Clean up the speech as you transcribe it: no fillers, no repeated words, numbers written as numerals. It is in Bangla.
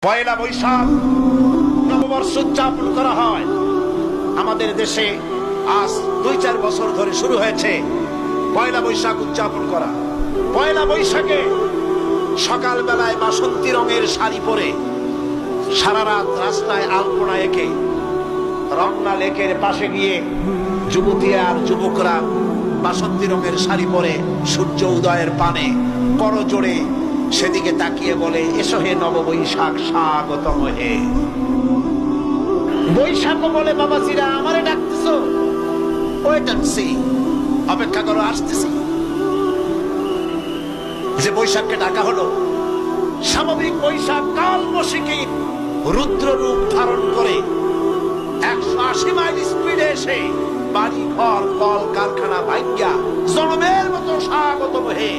পয়লা বৈশাখ নববর্ষ উদযাপন করা হয় আমাদের দেশে। আজ 2-4 বছর ধরে শুরু হয়েছে পয়লা বৈশাখ উদযাপন করা। পয়লা বৈশাখে সকাল বেলায় বাসন্তী রঙের শাড়ি পরে সারা রাত রাস্তায় আলপনা এঁকে রমনা লেকের পাশে গিয়ে যুবতী আর যুবকরা বাসন্তী রঙের শাড়ি পরে সূর্য উদয়ের পানে করজোড়ে সেদিকে তাকিয়ে বলে, এসো হে নববৈশাখ স্বাগতম হে। বৈশাখ বলে, বাবাজিরা আমারে ডাকতেছো? ওই ডাকছি, অপেক্ষা করো, আসতেছি। যে বৈশাখকে ডাকা হলো, স্বাভাবিক বৈশাখ কালবৈশাখী রুদ্র রূপ ধারণ করে 180 মাইল স্পিডে এসে বাড়ি ঘর কল কারখানা ভাঙ্গা জনমের মতো স্বাগতম হে